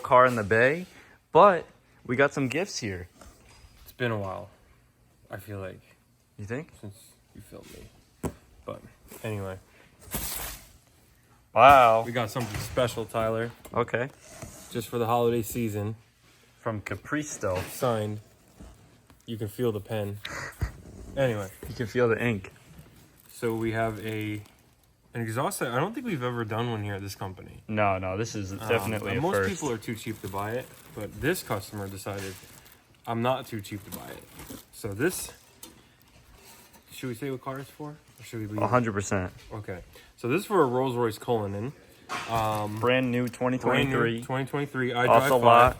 car in the bay, but we got some gifts here. It's been a while, I feel like. You think? Since you filmed me. But anyway. Wow. We got something special, Tyler. Okay. Just for the holiday season. From Capristo. Signed. You can feel the pen. Anyway. You can feel the ink. So we have an exhaust. I don't think we've ever done one here at this company. No, this is definitely a most first. people are too cheap to buy it, but this customer decided I'm not too cheap to buy it. So this, should we say what car it's for? Or should we leave 100%. Okay. So this is for a Rolls-Royce Cullinan. Brand new 2023. Brand new 2023. I Off drive the lot.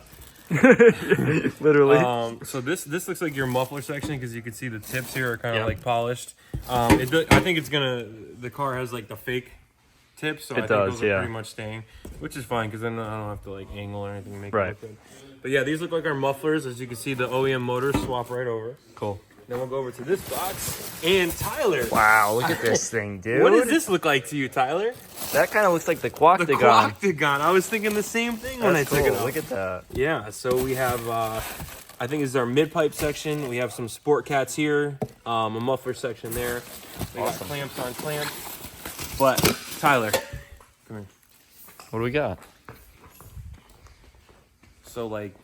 Literally. So this looks like your muffler section because you can see the tips here are kind of like polished. I think it's the car has like the fake tips, so I think those are pretty much staying, which is fine because then I don't have to like angle or anything to make it look good. But yeah, these look like our mufflers. As you can see, the OEM motors swap right over. Cool. Then we'll go over to this box. And Tyler. Wow, look at this thing, dude. What does this look like to you, Tyler? That kind of looks like the Quoctagon. The Quoctagon. I was thinking the same thing when I took it off. Look at that. Yeah, so we have, I think this is our mid-pipe section. We have some sport cats here, a muffler section there. We got clamps on clamps. But, Tyler, come here. What do we got? So, like,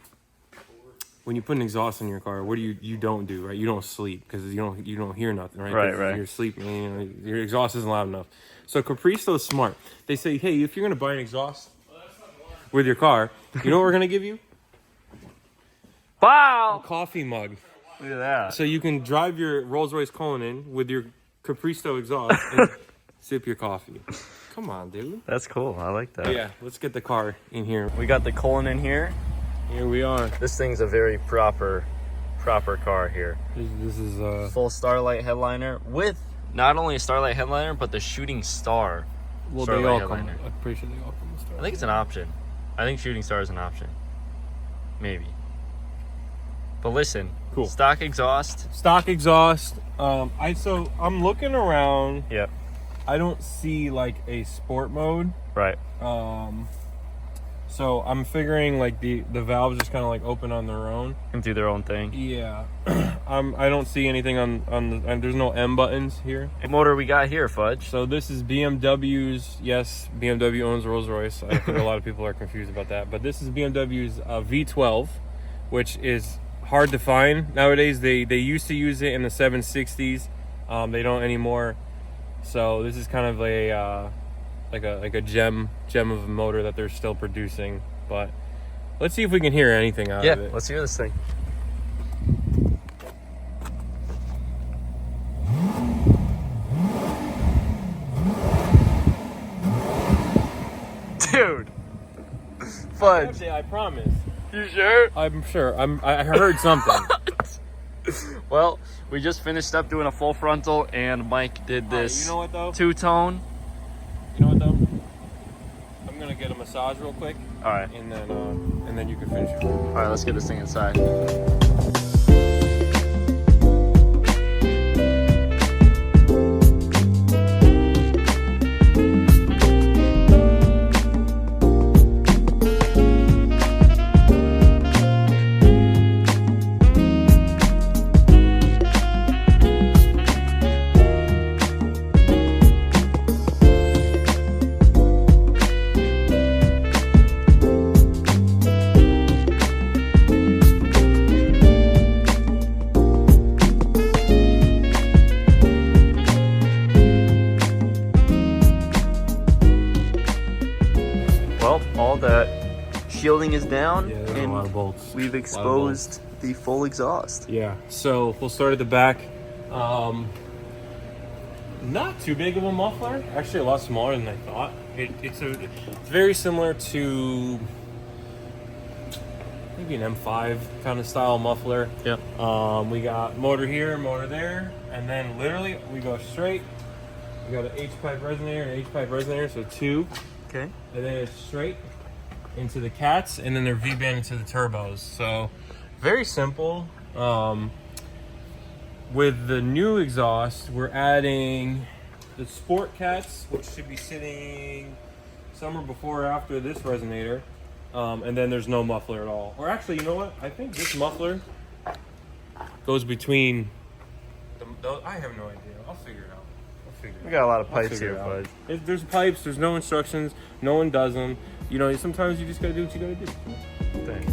when you put an exhaust in your car, what do you don't do, right? You don't sleep because you don't hear nothing, right? Right. You're sleeping, you know, your exhaust isn't loud enough. So Capristo is smart. They say, hey, if you're gonna buy an exhaust with your car, you know what we're gonna give you? Wow! A coffee mug. Look at that. So you can drive your Rolls-Royce Cullinan with your Capristo exhaust and sip your coffee. Come on, dude. That's cool. I like that. But yeah, let's get the car in here. We got the Cullinan here. Here we are. This thing's a very proper car here. This is full Starlight headliner with not only a Starlight headliner, but the Shooting Star. Well, Starlight they all headliner. come. I'm pretty sure they all come with Starlight. I think it's an option. I think Shooting Star is an option. Maybe. But listen, cool. Stock exhaust. Stock exhaust. I'm looking around. Yep. I don't see like a sport mode. Right. So I'm figuring like the valves just kind of like open on their own And do their own thing. Yeah. I don't see anything on the, and there's no M buttons here. What motor we got here, Fudge? So this is BMW's. Yes, BMW owns Rolls-Royce. I think a lot of people are confused about that, but this is BMW's V12, which is hard to find nowadays. They used to use it in the 760s. They don't anymore. So this is kind of a like a gem of a motor that they're still producing. But let's see if we can hear anything out of it. Yeah, let's hear this thing. Dude, Fudge. Actually, I promise. You sure? I'm sure. I heard something. Well, we just finished up doing a full frontal, and Mike did this you know what, though? two-tone. You know what though? I'm gonna get a massage real quick. All right. And then you can finish it. All right, let's get this thing inside. All that shielding is down, Yeah, and a lot of bolts. we've exposed the full exhaust. Yeah. So we'll start at the back. Not too big of a muffler. Actually, a lot smaller than I thought. It's very similar to maybe an M5 kind of style muffler. Yep. We got motor here, motor there, and then literally we go straight. We got an H-pipe resonator and an H-pipe resonator, so two. Okay. And then it's straight into the cats, and then they're V-band into the turbos. So very simple. With the new exhaust, we're adding the sport cats, which should be sitting somewhere before or after this resonator. And then there's no muffler at all. Or actually, you know what? I think this muffler goes between. I have no idea. I'll figure it out. We got a lot of I'll pipes figure here, it out. Fudge. There's pipes. There's no instructions. No one does them. You know, sometimes you just gotta do what you gotta do. Thanks.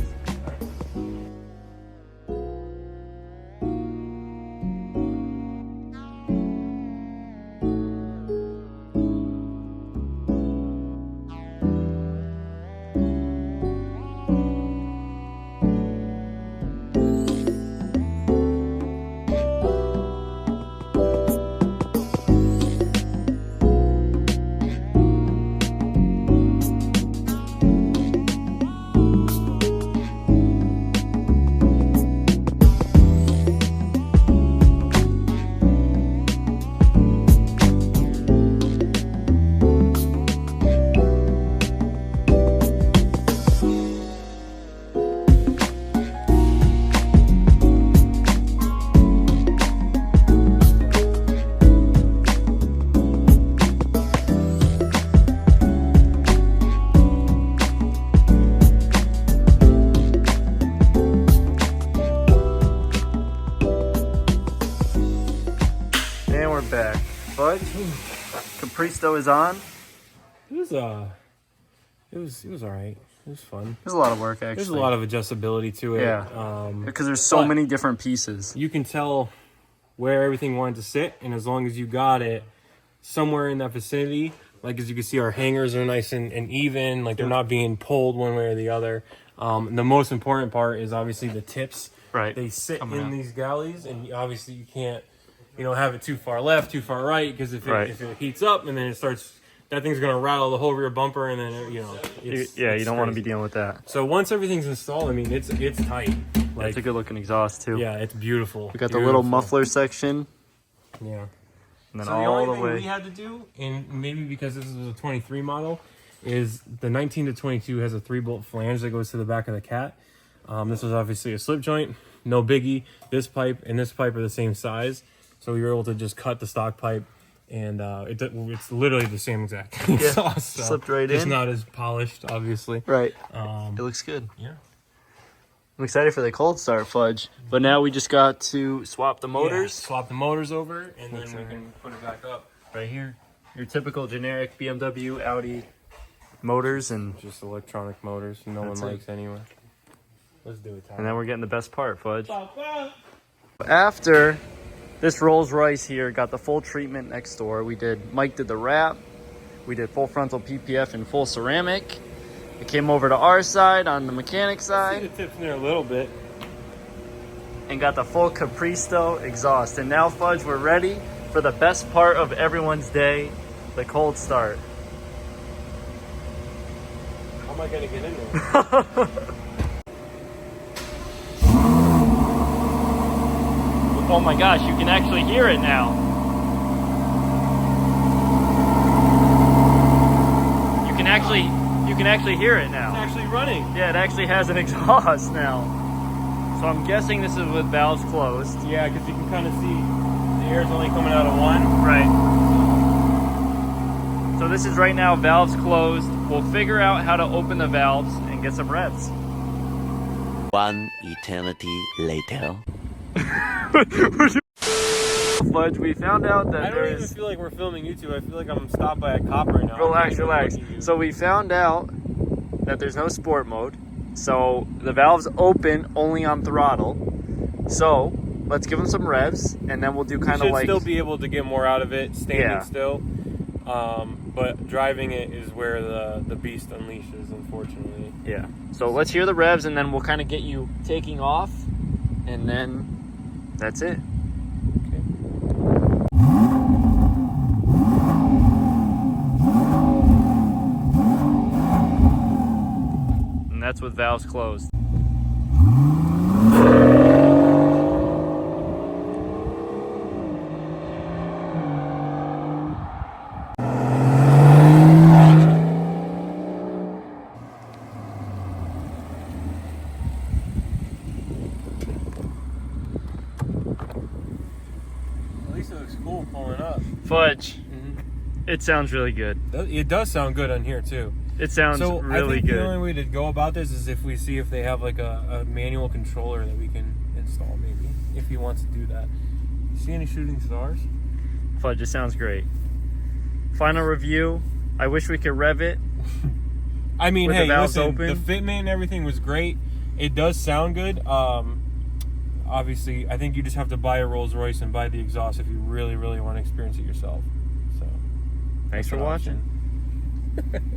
Back. Fudge, Capristo is on. It was all right. It was fun. There's a lot of work, actually. There's a lot of adjustability to it. Yeah. Because there's so many different pieces. You can tell where everything wanted to sit, and as long as you got it somewhere in that vicinity, like as you can see, our hangers are nice and even, like they're not being pulled one way or the other. The most important part is obviously the tips. Right. They sit in these galleys, and obviously you can't, have it too far left, too far right, because if it heats up and then it starts, that thing's gonna rattle the whole rear bumper, and then you don't want to be dealing with that. So once everything's installed, I mean, it's tight. Like, It's a good looking exhaust too. yeah, it's beautiful. We got the little muffler section. Yeah. And then So all the the only way. thing we had to do, and maybe because this is a 23 model, is the 19 to 22 has a 3-bolt flange that goes to the back of the cat. This was obviously a slip joint, no biggie. This pipe and this pipe are the same size, so you're able to just cut the stock pipe, and it's literally the same exact exhaust. So slipped right it's in. not as polished, obviously. Right. It It looks good. Yeah. I'm excited for the cold start, Fudge. But now we just got to swap the motors. Swap the motors over, and then we can put it back up. Right here. Your typical generic BMW, Audi motors, and Just electronic motors, no one That's it. likes anyway. Let's do it, Tyler. then we're getting the best part, Fudge. After this Rolls Royce here got the full treatment next door, Mike did the wrap, we did full frontal PPF and full ceramic. It came over to our side on the mechanic See side the tips in there a little bit. and got the full Capristo exhaust. And now, Fudge, we're ready for the best part of everyone's day, the cold start. How am I gonna get in there? Oh my gosh, you can actually hear it now. You can actually hear it now. It's actually running. Yeah, it actually has an exhaust now. So I'm guessing this is with valves closed. Yeah, because you can kind of see the air's only coming out of one. Right. So this is right now valves closed. We'll figure out how to open the valves and get some revs. One eternity later. Fudge, we found out that I don't even there's... feel like we're filming YouTube. I feel like I'm stopped by a cop right now. Relax. So we found out that there's no sport mode. So the valves open only on throttle. So let's give them some revs, and then we'll do kind of like... still be able to get more out of it standing Yeah. still. But driving it is where the beast unleashes, unfortunately. Yeah. So let's hear the revs, and then we'll kind of get you taking off, and then that's it. And that's with valves closed. At least it looks cool pulling up. Fudge, it sounds really good. It does sound good on here too. It sounds So I really think good. the only way to go about this is if we see if they have like a manual controller that we can install, maybe, if he wants to do that. You see any shooting stars? Fudge, it sounds great. Final review. I wish we could rev it. I mean, With the hey, valves listen, open? the fitment and everything was great. It does sound good. Obviously, I think you just have to buy a Rolls Royce and buy the exhaust if you really, really want to experience it yourself. So, Thanks that's for an watching. option.